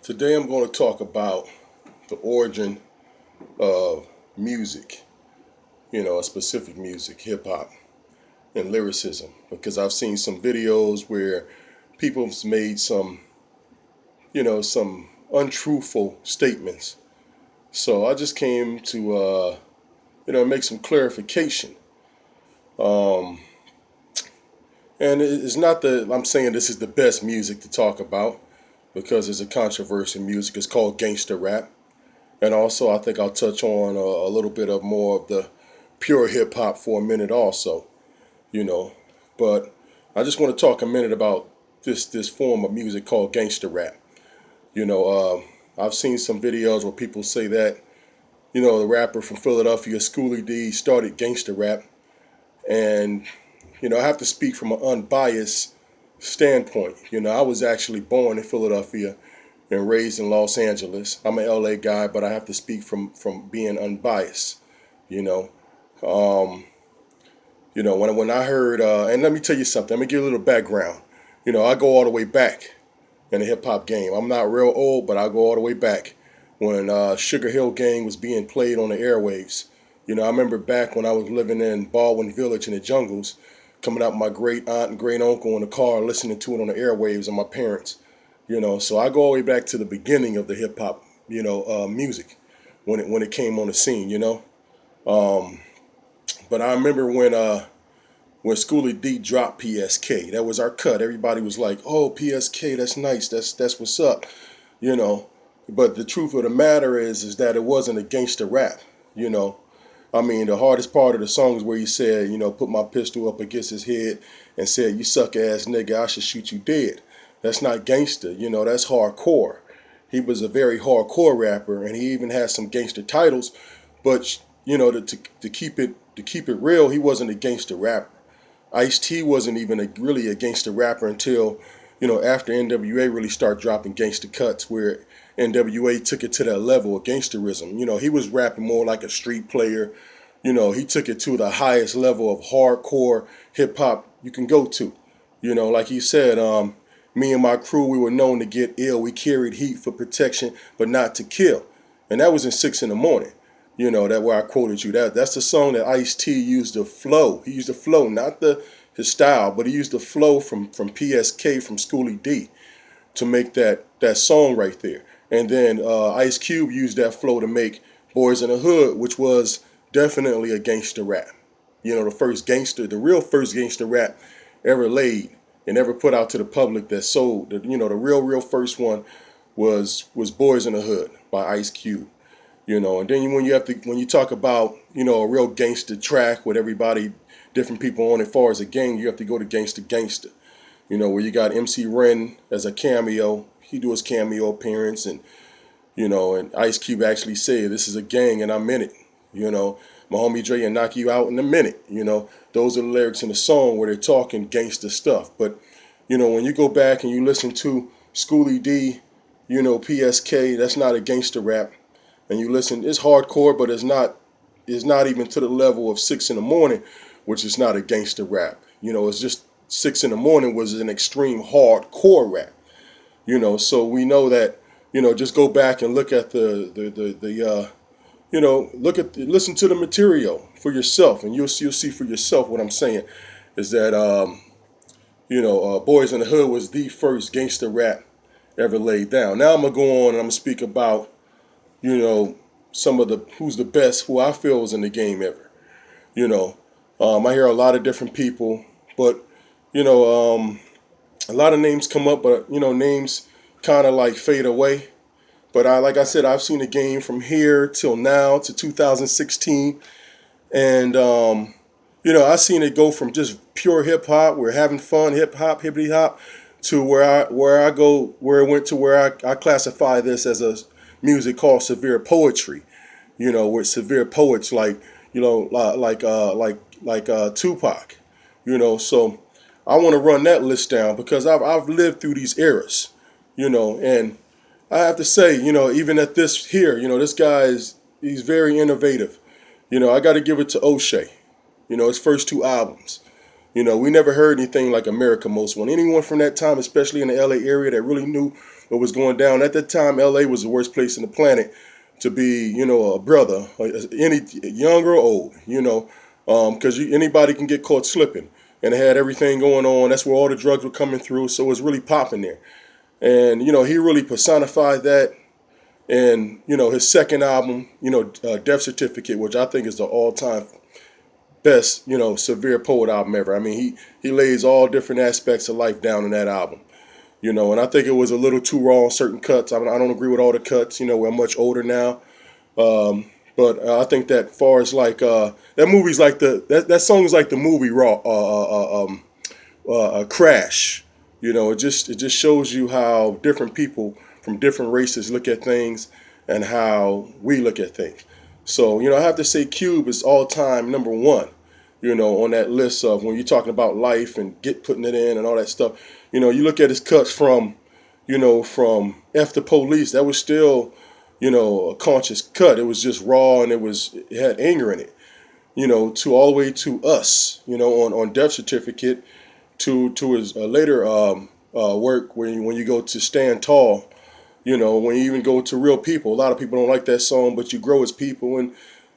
Today I'm going to talk about the origin of music, a specific music, hip hop, and lyricism, because I've seen some videos where people's made some untruthful statements. So I just came to, make some clarification. Um, and it's not that I'm saying this is the best music to talk about, because it's a controversial music. It's called Gangsta Rap. And also, I think I'll touch on a little bit of more of the pure hip hop for a minute, also, you know. But I just want to talk a minute about this form of music called gangster rap. I've seen some videos where people say that the rapper from Philadelphia, Schoolie D, started gangster rap, and I have to speak from an unbiased standpoint. I was actually born in Philadelphia and raised in Los Angeles. I'm an LA guy, but I have to speak from being unbiased. You know, um, when I heard, and let me tell you something. Let me give you a little background. I go all the way back in the hip hop game. I'm not real old, but I go all the way back when Sugar Hill Gang was being played on the airwaves. I remember back when I was living in Baldwin Village in the jungles, coming out with my great aunt and great uncle in the car, listening to it on the airwaves, and my parents. So I go all the way back to the beginning of the hip hop, music when it came on the scene. Um, but I remember when Schoolie D dropped PSK. That was our cut. Everybody was like, "Oh, PSK, that's nice. That's what's up." You know. But the truth of the matter is that it wasn't a gangster rap. You know. I mean, the hardest part of the song is where he said, put my pistol up against his head and said, "You suck ass nigga, I should shoot you dead." That's not gangster. That's hardcore. He was a very hardcore rapper, and he even had some gangster titles. But to keep it real, he wasn't a gangster rapper. Ice T wasn't even really a gangster rapper until after NWA really started dropping gangster cuts, where NWA took it to that level of gangsterism. He was rapping more like a street player. He took it to the highest level of hardcore hip hop you can go to. Like he said, me and my crew, we were known to get ill. We carried heat for protection, but not to kill. And that was in 6 in the morning. That where I quoted you. That's the song that Ice T used the flow. He used the flow, not his style, but he used the flow from PSK, from Schoolie D, to make that song right there. And then Ice Cube used that flow to make Boys in the Hood, which was definitely a gangster rap. The real first gangster rap ever laid and ever put out to the public that sold. The real first one was Boys in the Hood by Ice Cube. And then when you talk about a real gangster track with everybody, different people on it, as far as a gang, you have to go to Gangsta. Where you got MC Ren as a cameo. He do his cameo appearance, and Ice Cube actually said, "This is a gang and I'm in it." My homie Dre and knock you out in a minute. Those are the lyrics in the song where they're talking gangster stuff. But when you go back and you listen to Schoolie D, PSK, that's not a gangster rap. And you listen, it's hardcore, but it's not even to the level of 6 in the morning, which is not a gangster rap. It's just 6 in the morning was an extreme hardcore rap. So we know that, just go back and look at listen to the material for yourself, and you'll see for yourself what I'm saying is that, Boys in the Hood was the first gangster rap ever laid down. Now I'm going to go on and I'm going to speak about, some of who's the best, who I feel was in the game ever. I hear a lot of different people, but, a lot of names come up, but, names kind of like fade away. But like I said, I've seen the game from here till now to 2016. And, I seen it go from just pure hip hop, we're having fun, hip hop, hippity hop, to where it went to where I classify this as a music called severe poetry. With severe poets like, Tupac. So I want to run that list down because I've lived through these eras. And I have to say, even at this here, this guy he's very innovative. I got to give it to O'Shea. His first two albums. We never heard anything like America Most Wanted. Anyone from that time, especially in the LA area, that really knew what was going down at that time, LA was the worst place in the planet to be, a brother, any young or old, because anybody can get caught slipping. And it had everything going on. That's where all the drugs were coming through, so it was really popping there. And he really personified that. And his second album, Death Certificate, which I think is the all-time best, severe poet album ever. I mean, he lays all different aspects of life down in that album. And I think it was a little too raw on certain cuts. I don't agree with all the cuts. We're much older now. But I think that far as like that movie's like that song is like the movie Raw, Crash. It just shows you how different people from different races look at things and how we look at things. So I have to say Cube is all time number one. On that list of when you're talking about life and get putting it in and all that stuff. You look at his cuts from F the Police. That was still a conscious cut. It was just raw and it had anger in it. To all the way to Us. On Death Certificate to his later work when you go to Stand Tall. When you even go to Real People. A lot of people don't like that song, but you grow as people, and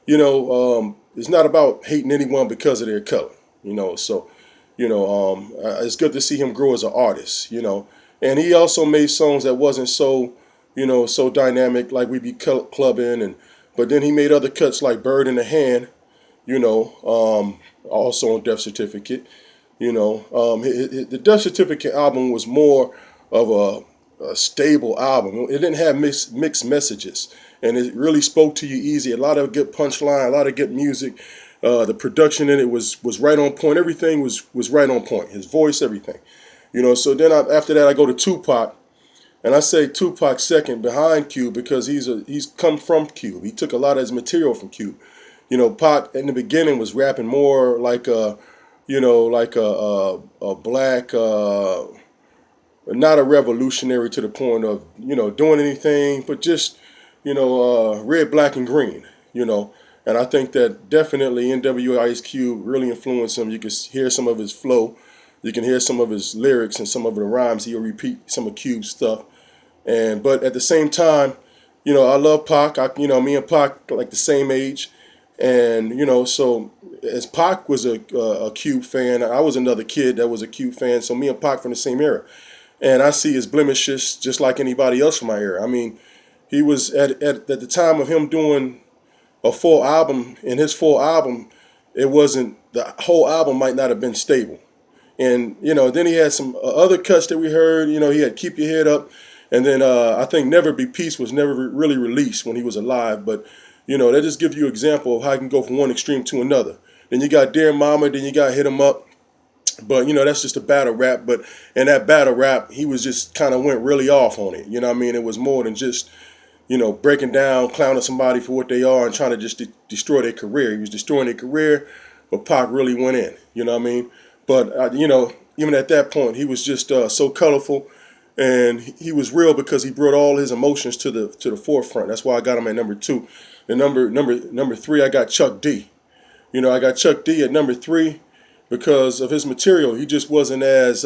it's not about hating anyone because of their color. So it's good to see him grow as an artist. And he also made songs that wasn't so dynamic like We Be Clubbing, but then he made other cuts like Bird in the Hand. Also on Death Certificate. The Death Certificate album was more of a stable album. It didn't have mixed messages, and it really spoke to you easy. A lot of good punchline, a lot of good music. The production in it was right on point. Everything was right on point. His voice, everything. So then after that, I go to Tupac, and I say Tupac second behind Cube because he's come from Cube. He took a lot of his material from Cube. Pac in the beginning was rapping more like a black, not a revolutionary to the point of doing anything, but just red, black, and green. And I think that definitely NWA Ice Cube really influenced him. You can hear some of his flow, you can hear some of his lyrics and some of the rhymes. He'll repeat some of Cube's stuff, but at the same time, I love Pac. Me and Pac like the same age. And so as Pac was a Cube fan, I was another kid that was a Cube fan. So me and Pac from the same era, and I see his blemishes just like anybody else from my era. I mean, he was at the time of him doing a full album. In his full album, it wasn't the whole album might not have been stable. And then he had some other cuts that we heard. He had Keep Your Head Up, and then I think Never Be Peace was never really released when he was alive, but. That just gives you an example of how you can go from one extreme to another. Then you got Dear Mama, then you got Hit 'Em Up. But, that's just a battle rap. But in that battle rap, he was just kind of went really off on it. It was more than just, breaking down, clowning somebody for what they are and trying to just destroy their career. He was destroying their career, but Pac really went in. But, even at that point, he was just so colorful. And he was real because he brought all his emotions to the forefront. That's why I got him at number two. And number three, I got Chuck D. I got Chuck D at number three because of his material. He just wasn't as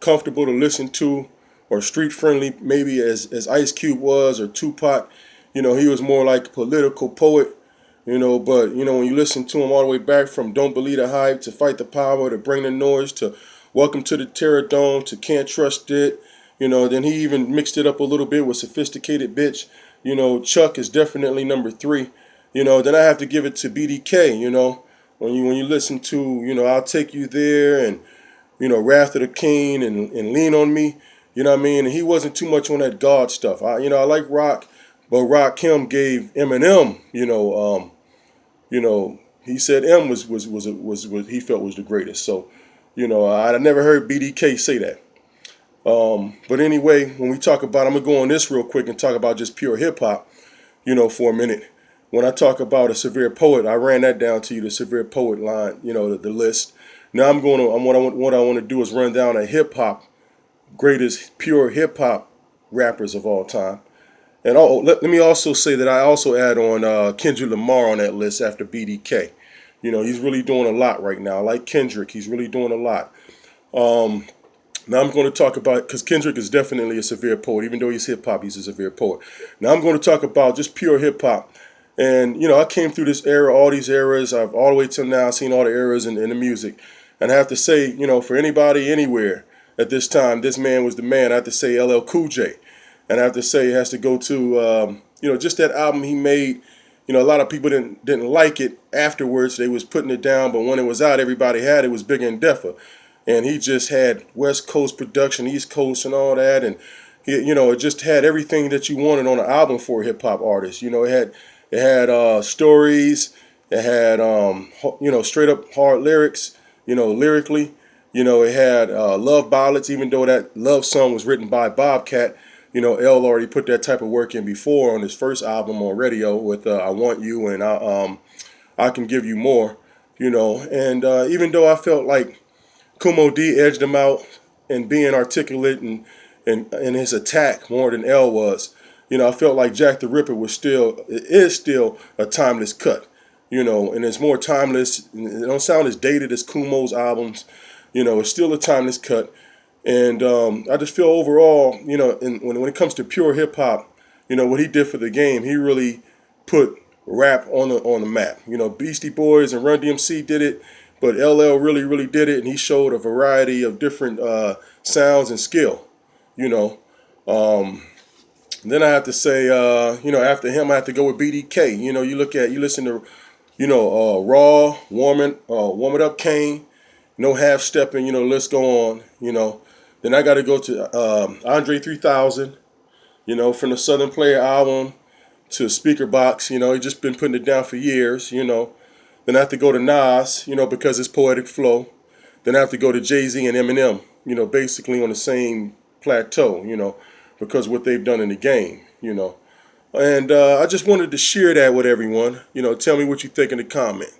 comfortable to listen to or street friendly maybe as Ice Cube was or Tupac. He was more like a political poet. But when you listen to him all the way back from Don't Believe the Hype to Fight the Power to Bring the Noise to Welcome to the Terror Dome to Can't Trust It. Then he even mixed it up a little bit with Sophisticated Bitch. Chuck is definitely number three. Then I have to give it to BDK. When you listen to, I'll Take You There and, Wrath of the King and Lean on Me. What I mean? And he wasn't too much on that God stuff. I like rock, but Rakim gave Eminem, he said M was he felt was the greatest. So, I never heard BDK say that. But anyway, when we talk about, I'm gonna go on this real quick and talk about just pure hip hop, for a minute. When I talk about a severe poet, I ran that down to you, the severe poet line, the list. Now what I want to do is run down a hip hop greatest pure hip hop rappers of all time. And let me also say that I also add on Kendrick Lamar on that list after BDK. You know, he's really doing a lot right now. Like Kendrick, he's really doing a lot. Now I'm going to talk about, because Kendrick is definitely a severe poet, even though he's hip hop, he's a severe poet. Now I'm going to talk about just pure hip hop. And, you know, I came through this era, all these eras. I've all the way till now seen all the eras in the music. And I have to say, you know, for anybody, anywhere at this time, this man was the man. I have to say LL Cool J. And I have to say it has to go to, you know, just that album he made. You know, a lot of people didn't like it afterwards. They was putting it down, but when it was out, everybody had it. It was bigger and deafer, and he just had West Coast production, East Coast, and all that, and he, you know, it just had everything that you wanted on an album for a hip hop artist. You know, it had stories, it had you know, straight up hard lyrics. You know, lyrically, you know, it had love ballads, even though that love song was written by Bobcat. You know, L already put that type of work in before on his first album on radio with "I Want You" and I Can Give You More." You know, and even though I felt like Kumo D edged him out in being articulate and in his attack more than L was, you know, I felt like Jack the Ripper is still a timeless cut. You know, and it's more timeless. It don't sound as dated as Kumo's albums. You know, it's still a timeless cut. And I just feel overall, you know, when it comes to pure hip hop, you know, what he did for the game, he really put rap on the map. You know, Beastie Boys and Run DMC did it, but LL really did it, and he showed a variety of different sounds and skill. You know, then I have to say, you know, after him, I have to go with BDK. You know, you listen to, you know, Raw, Warm It Up, Kane, no half stepping. You know, let's go on. You know, then I got to go to Andre 3000. You know, from the Southern Player album to Speaker Box. You know, he just been putting it down for years. You know, then I have to go to Nas. You know, because his poetic flow. Then I have to go to Jay-Z and Eminem. You know, basically on the same plateau. You know, because what they've done in the game. You know. And I just wanted to share that with everyone. You know, tell me what you think in the comment.